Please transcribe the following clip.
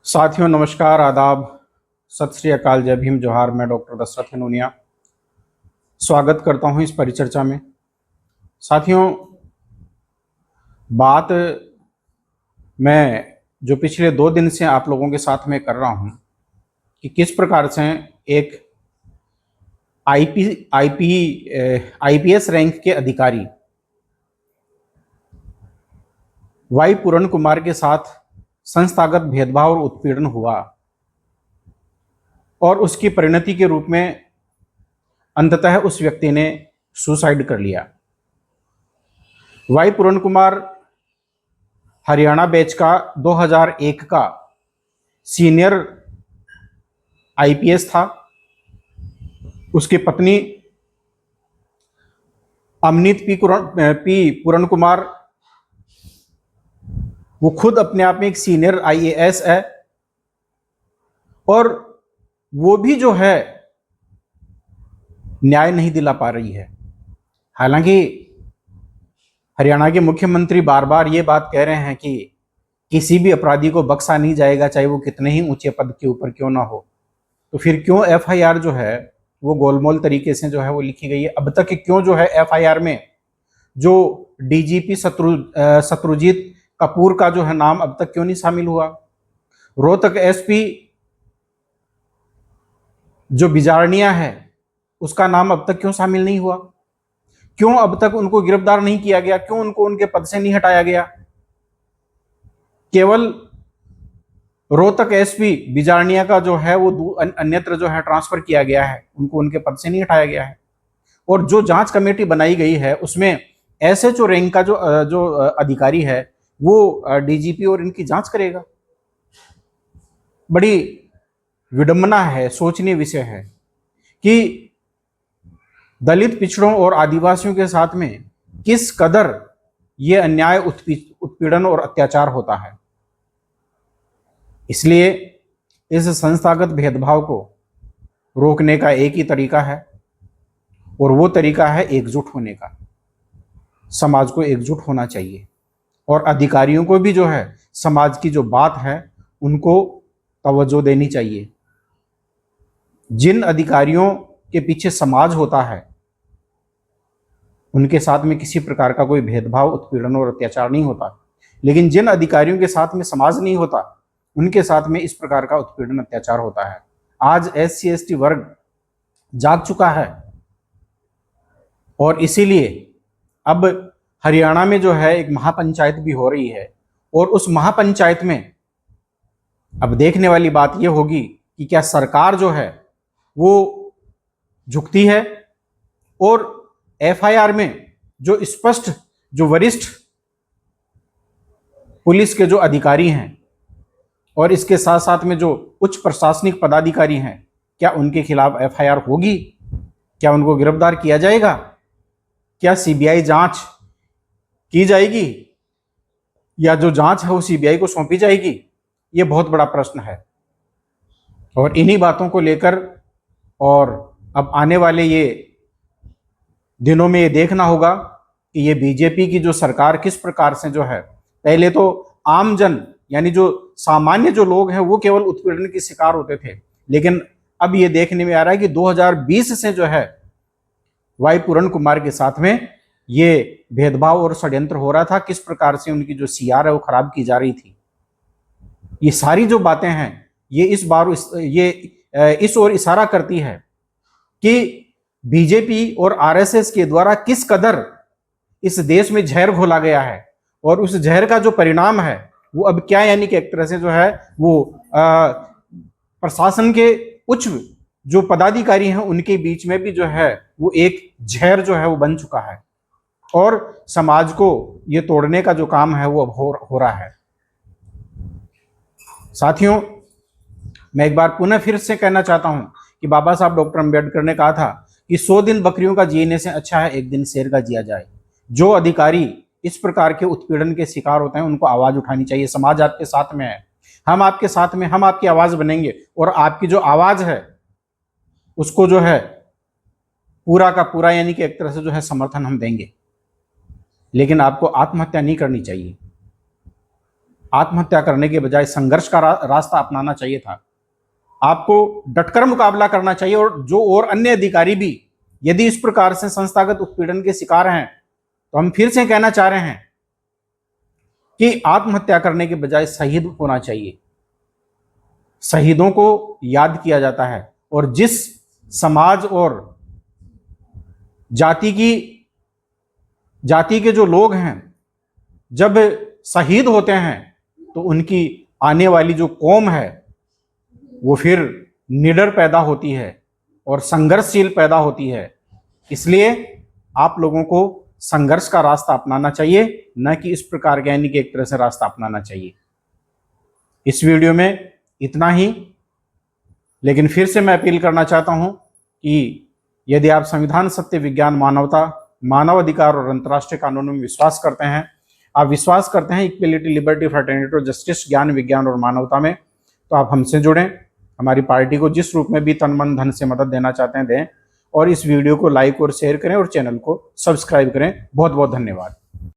साथियों नमस्कार, आदाब, सत श्री अकाल, जय भीम, जोहार। मैं डॉक्टर दशरथ नूनिया स्वागत करता हूं इस परिचर्चा में। साथियों, बात मैं जो पिछले 2 दिन से आप लोगों के साथ में कर रहा हूं कि किस प्रकार से एक आईपीएस रैंक के अधिकारी वाई पूरण कुमार के साथ संस्थागत भेदभाव और उत्पीड़न हुआ और उसकी परिणति के रूप में अंततः उस व्यक्ति ने सुसाइड कर लिया। वाई पूरण कुमार हरियाणा बैच का 2001 का सीनियर आईपीएस था। उसकी पत्नी अमनीत पी पूरण कुमार, वो खुद अपने आप में एक सीनियर आईएएस है और वो भी जो है न्याय नहीं दिला पा रही है। हालांकि हरियाणा के मुख्यमंत्री बार बार ये बात कह रहे हैं कि किसी भी अपराधी को बख्शा नहीं जाएगा, चाहे वो कितने ही ऊंचे पद के ऊपर क्यों ना हो। तो फिर क्यों एफआईआर जो है वो गोलमोल तरीके से जो है वो लिखी गई है? अब तक क्यों जो है एफआईआर में जो डीजीपी शत्रुजीत कपूर का जो है नाम अब तक क्यों नहीं शामिल हुआ? रोहतक एसपी जो बिजारनिया है उसका नाम अब तक क्यों शामिल नहीं हुआ? क्यों अब तक उनको गिरफ्तार नहीं किया गया? क्यों उनको उनके पद से नहीं हटाया गया? केवल रोहतक एसपी बिजारनिया का जो है वो अन्यत्र जो है ट्रांसफर किया गया है, उनको उनके पद से नहीं हटाया गया है। और जो जांच कमेटी बनाई गई है उसमें एसएचओ रैंक का जो अधिकारी है वो डीजीपी और इनकी जांच करेगा। बड़ी विडंबना है, सोचनीय विषय है कि दलित, पिछड़ों और आदिवासियों के साथ में किस कदर ये अन्याय, उत्पीड़न और अत्याचार होता है। इसलिए इस संस्थागत भेदभाव को रोकने का एक ही तरीका है और वो तरीका है एकजुट होने का। समाज को एकजुट होना चाहिए और अधिकारियों को भी जो है समाज की जो बात है उनको तवज्जो देनी चाहिए। जिन अधिकारियों के पीछे समाज होता है उनके साथ में किसी प्रकार का कोई भेदभाव, उत्पीड़न और अत्याचार नहीं होता, लेकिन जिन अधिकारियों के साथ में समाज नहीं होता उनके साथ में इस प्रकार का उत्पीड़न, अत्याचार होता है। आज SC ST वर्ग जाग चुका है और इसीलिए अब हरियाणा में जो है एक महापंचायत भी हो रही है और उस महापंचायत में अब देखने वाली बात यह होगी कि क्या सरकार जो है वो झुकती है और एफआईआर में जो स्पष्ट, जो वरिष्ठ पुलिस के जो अधिकारी हैं और इसके साथ साथ में जो उच्च प्रशासनिक पदाधिकारी हैं, क्या उनके खिलाफ एफआईआर होगी? क्या उनको गिरफ्तार किया जाएगा? क्या सीबीआई जांच की जाएगी या जो जांच है वो सीबीआई को सौंपी जाएगी? ये बहुत बड़ा प्रश्न है और इन्हीं बातों को लेकर और अब आने वाले ये दिनों में ये देखना होगा कि ये बीजेपी की जो सरकार किस प्रकार से जो है, पहले तो आमजन यानी जो सामान्य जो लोग हैं वो केवल उत्पीड़न के शिकार होते थे, लेकिन अब ये देखने में आ रहा है कि 2020 से जो है वाई पूरण कुमार के साथ में ये भेदभाव और षड्यंत्र हो रहा था। किस प्रकार से उनकी जो सीआर है वो खराब की जा रही थी। ये सारी जो बातें हैं ये इस ओर इशारा करती है कि बीजेपी और आरएसएस के द्वारा किस कदर इस देश में जहर घोला गया है और उस जहर का जो परिणाम है वो अब क्या, यानी कि एक तरह से जो है वो प्रशासन के उच्च जो पदाधिकारी हैं उनके बीच में भी जो है वो एक जहर जो है वो बन चुका है और समाज को ये तोड़ने का जो काम है वो अब हो रहा है। साथियों, मैं एक बार पुनः फिर से कहना चाहता हूं कि बाबा साहब डॉक्टर अंबेडकर ने कहा था कि 100 दिन बकरियों का जीने से अच्छा है एक दिन शेर का जिया जाए। जो अधिकारी इस प्रकार के उत्पीड़न के शिकार होते हैं उनको आवाज उठानी चाहिए। समाज आपके साथ में है, हम आपके साथ में, हम आपकी आवाज बनेंगे और आपकी जो आवाज है उसको जो है पूरा का पूरा यानी कि एक तरह से जो है समर्थन हम देंगे। लेकिन आपको आत्महत्या नहीं करनी चाहिए। आत्महत्या करने के बजाय संघर्ष का रास्ता अपनाना चाहिए था। आपको डटकर मुकाबला करना चाहिए। और अन्य अधिकारी भी यदि इस प्रकार से संस्थागत उत्पीड़न के शिकार हैं, तो हम फिर से कहना चाह रहे हैं कि आत्महत्या करने के बजाय शहीद होना चाहिए। शहीदों को याद किया जाता है, और जिस समाज और जाति के जो लोग हैं जब शहीद होते हैं, तो उनकी आने वाली जो कौम है वो फिर निडर पैदा होती है और संघर्षशील पैदा होती है। इसलिए आप लोगों को संघर्ष का रास्ता अपनाना चाहिए, न कि इस प्रकार के यानी कि एक तरह से रास्ता अपनाना चाहिए। इस वीडियो में इतना ही, लेकिन फिर से मैं अपील करना चाहता हूं कि यदि आप संविधान, सत्य, विज्ञान, मानवता, मानव अधिकार और अंतर्राष्ट्रीय कानूनों में विश्वास करते हैं, आप विश्वास करते हैं इक्वलिटी, लिबर्टी, फ्रेटर्निटी और जस्टिस, ज्ञान, विज्ञान और मानवता में, तो आप हमसे जुड़ें। हमारी पार्टी को जिस रूप में भी तन मन धन से मदद देना चाहते हैं दें, और इस वीडियो को लाइक और शेयर करें और चैनल को सब्सक्राइब करें। बहुत बहुत धन्यवाद।